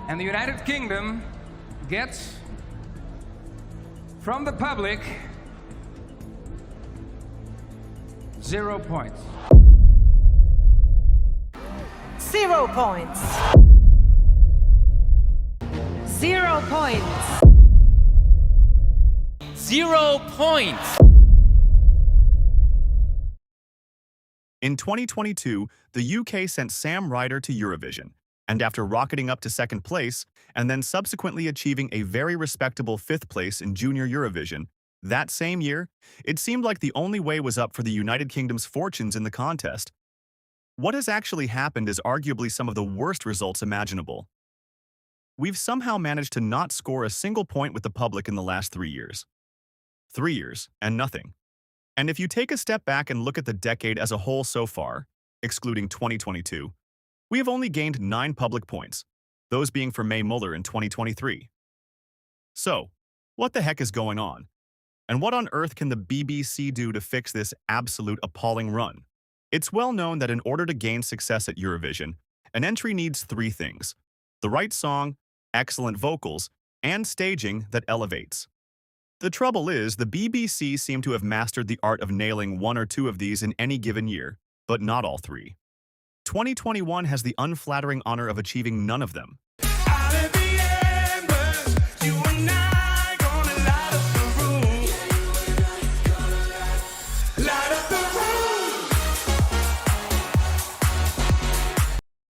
And the United Kingdom gets from the public 0 points. 0 points. 0 points. 0 points. In 2022, the UK sent Sam Ryder to Eurovision, and after rocketing up to second place, and then subsequently achieving a very respectable fifth place in Junior Eurovision, that same year, it seemed like the only way was up for the United Kingdom's fortunes in the contest. What has actually happened is arguably some of the worst results imaginable. We've somehow managed to not score a single point with the public in the last 3 years. 3 years, and nothing. And if you take a step back and look at the decade as a whole so far, excluding 2022, we have only gained 9 public points, those being for Mae Muller in 2023. So, what the heck is going on? And what on earth can the BBC do to fix this absolute appalling run? It's well known that in order to gain success at Eurovision, an entry needs 3 things: the right song, excellent vocals, and staging that elevates. The trouble is, the BBC seem to have mastered the art of nailing 1 or 2 of these in any given year, but not all 3. 2021 has the unflattering honor of achieving none of them.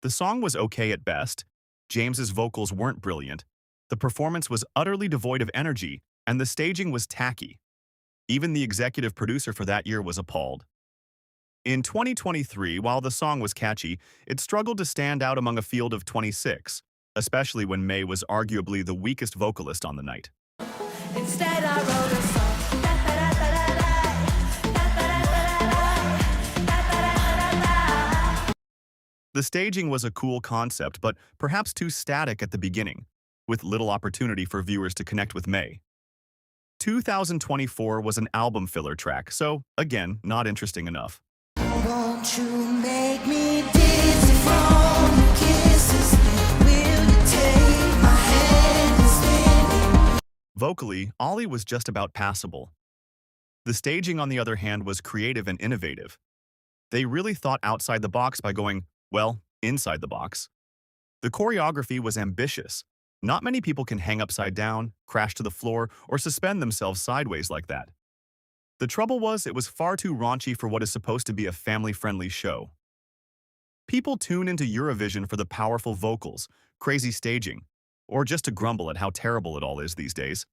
The song was okay at best, James's vocals weren't brilliant, the performance was utterly devoid of energy, and the staging was tacky. Even the executive producer for that year was appalled. In 2023, while the song was catchy, it struggled to stand out among a field of 26, especially when Mae was arguably the weakest vocalist on the night. Instead, I wrote a song. The staging was a cool concept, but perhaps too static at the beginning, with little opportunity for viewers to connect with Mae. 2024 was an album filler track, so, again, not interesting enough. Won't you make me dizzy from your kisses? Will you take my hand and spin? Vocally, Ollie was just about passable. The staging, on the other hand, was creative and innovative. They really thought outside the box by going, well, inside the box. The choreography was ambitious. Not many people can hang upside down, crash to the floor, or suspend themselves sideways like that. The trouble was, it was far too raunchy for what is supposed to be a family-friendly show. People tune into Eurovision for the powerful vocals, crazy staging, or just to grumble at how terrible it all is these days.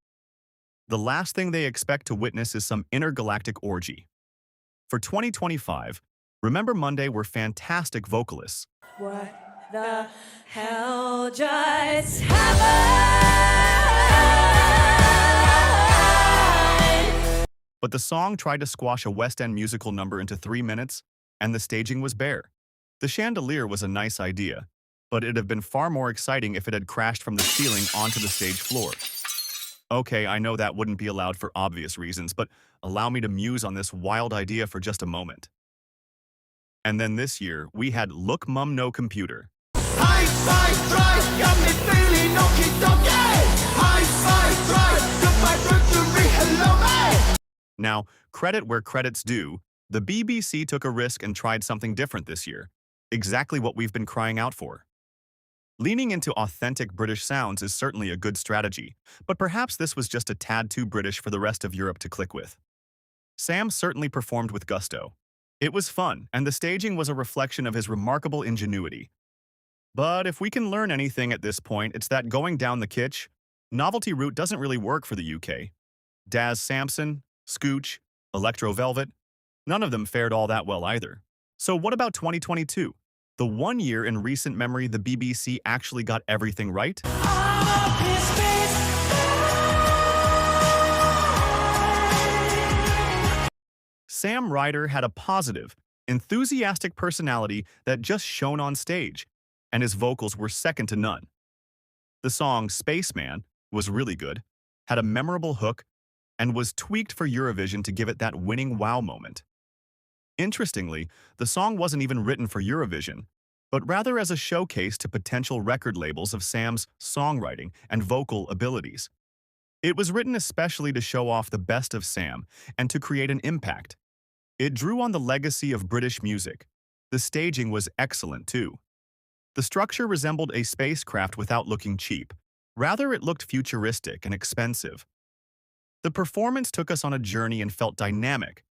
The last thing they expect to witness is some intergalactic orgy. For 2025, Remember Monday were fantastic vocalists. What the hell just happened? But the song tried to squash a West End musical number into 3 minutes, and the staging was bare. The chandelier was a nice idea, but it'd have been far more exciting if it had crashed from the ceiling onto the stage floor. Okay, I know that wouldn't be allowed for obvious reasons, but allow me to muse on this wild idea for just a moment. And then this year, we had Look Mum No Computer. Now, credit where credit's due, the BBC took a risk and tried something different this year. Exactly what we've been crying out for. Leaning into authentic British sounds is certainly a good strategy, but perhaps this was just a tad too British for the rest of Europe to click with. Sam certainly performed with gusto. It was fun, and the staging was a reflection of his remarkable ingenuity. But if we can learn anything at this point, it's that going down the kitsch, novelty route doesn't really work for the UK. Daz Sampson, Scooch, Electro Velvet, none of them fared all that well either. So what about 2022? The one year in recent memory the BBC actually got everything right? Sam Ryder had a positive, enthusiastic personality that just shone on stage, and his vocals were second to none. The song Spaceman was really good, had a memorable hook, and was tweaked for Eurovision to give it that winning wow moment. Interestingly, the song wasn't even written for Eurovision. but rather as a showcase to potential record labels of Sam's songwriting and vocal abilities. It was written especially to show off the best of Sam and to create an impact. It drew on the legacy of British music. The staging was excellent too. The structure resembled a spacecraft without looking cheap. Rather, it looked futuristic and expensive. The performance took us on a journey and felt dynamic.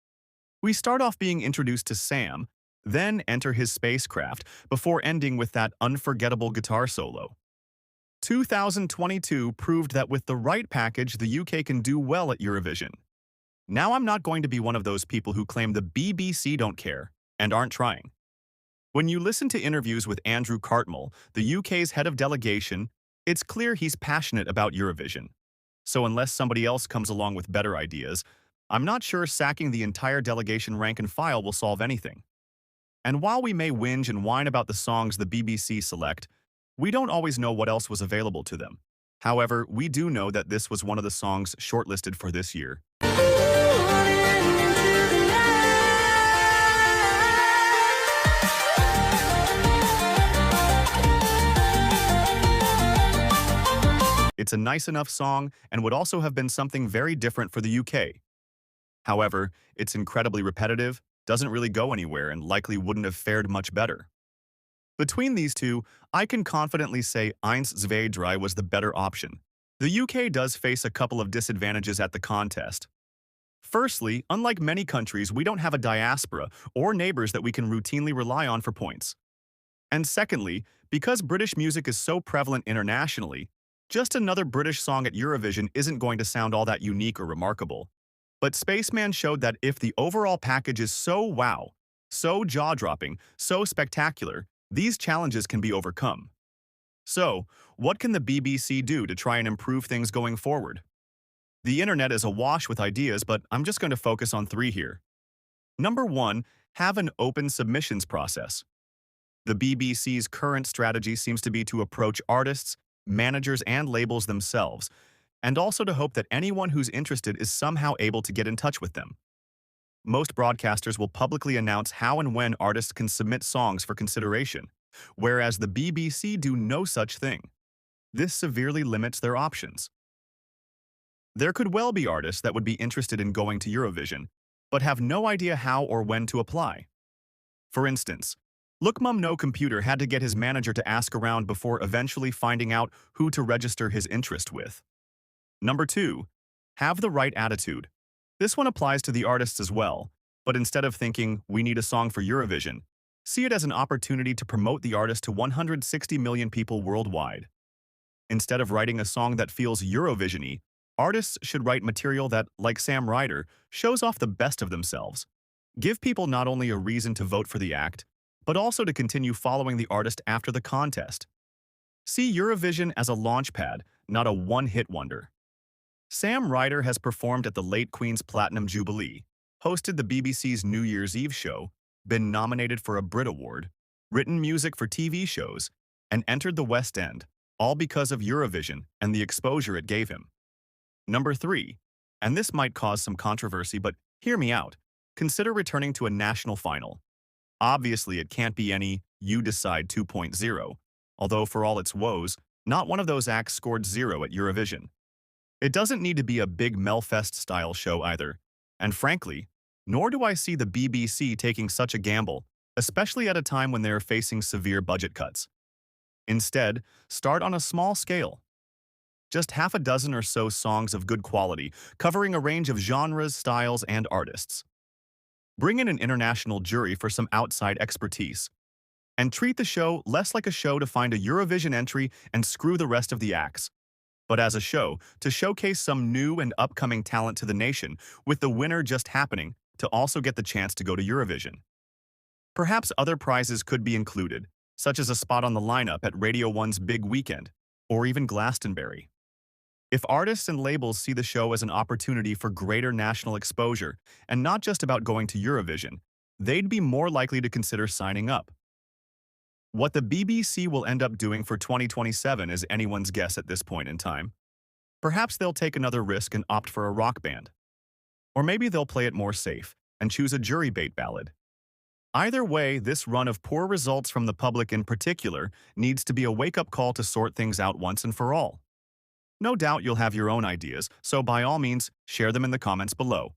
We start off being introduced to Sam, then enter his spacecraft, before ending with that unforgettable guitar solo. 2022 proved that with the right package, the UK can do well at Eurovision. Now I'm not going to be one of those people who claim the BBC don't care and aren't trying. When you listen to interviews with Andrew Cartmel, the UK's head of delegation, it's clear he's passionate about Eurovision. So unless somebody else comes along with better ideas, I'm not sure sacking the entire delegation rank and file will solve anything. And while we may whinge and whine about the songs the BBC select, we don't always know what else was available to them. However, we do know that this was one of the songs shortlisted for this year. It's a nice enough song and would also have been something very different for the UK. However, it's incredibly repetitive, doesn't really go anywhere, and likely wouldn't have fared much better. Between these two, I can confidently say Eins, zwei, drei was the better option. The UK does face a couple of disadvantages at the contest. Firstly, unlike many countries, we don't have a diaspora or neighbors that we can routinely rely on for points. And secondly, because British music is so prevalent internationally, just another British song at Eurovision isn't going to sound all that unique or remarkable. But Spaceman showed that if the overall package is so wow, so jaw-dropping, so spectacular, these challenges can be overcome. So, what can the BBC do to try and improve things going forward? The internet is awash with ideas, but I'm just going to focus on 3 here. Number 1, have an open submissions process. The BBC's current strategy seems to be to approach artists, managers, and labels themselves, and also to hope that anyone who's interested is somehow able to get in touch with them. Most broadcasters will publicly announce how and when artists can submit songs for consideration, whereas the BBC do no such thing. This severely limits their options. There could well be artists that would be interested in going to Eurovision, but have no idea how or when to apply. For instance, Look Mum No Computer had to get his manager to ask around before eventually finding out who to register his interest with. Number 2, have the right attitude. This one applies to the artists as well, but instead of thinking, we need a song for Eurovision, see it as an opportunity to promote the artist to 160 million people worldwide. Instead of writing a song that feels Eurovision-y, artists should write material that, like Sam Ryder, shows off the best of themselves. Give people not only a reason to vote for the act, but also to continue following the artist after the contest. See Eurovision as a launchpad, not a one-hit wonder. Sam Ryder has performed at the late Queen's Platinum Jubilee, hosted the BBC's New Year's Eve show, been nominated for a Brit Award, written music for TV shows, and entered the West End, all because of Eurovision and the exposure it gave him. Number 3, and this might cause some controversy, but hear me out, consider returning to a national final. Obviously, it can't be any You Decide 2.0, although for all its woes, not one of those acts scored 0 at Eurovision. It doesn't need to be a big Melfest-style show either, and frankly, nor do I see the BBC taking such a gamble, especially at a time when they are facing severe budget cuts. Instead, start on a small scale. Just half a dozen or so songs of good quality, covering a range of genres, styles, and artists. Bring in an international jury for some outside expertise. And treat the show less like a show to find a Eurovision entry and screw the rest of the acts, but as a show to showcase some new and upcoming talent to the nation, with the winner just happening to also get the chance to go to Eurovision. Perhaps other prizes could be included, such as a spot on the lineup at Radio 1's Big Weekend, or even Glastonbury. If artists and labels see the show as an opportunity for greater national exposure, and not just about going to Eurovision, they'd be more likely to consider signing up. What the BBC will end up doing for 2027 is anyone's guess at this point in time. Perhaps they'll take another risk and opt for a rock band. Or maybe they'll play it more safe and choose a jury bait ballad. Either way, this run of poor results from the public in particular needs to be a wake-up call to sort things out once and for all. No doubt you'll have your own ideas, so by all means, share them in the comments below.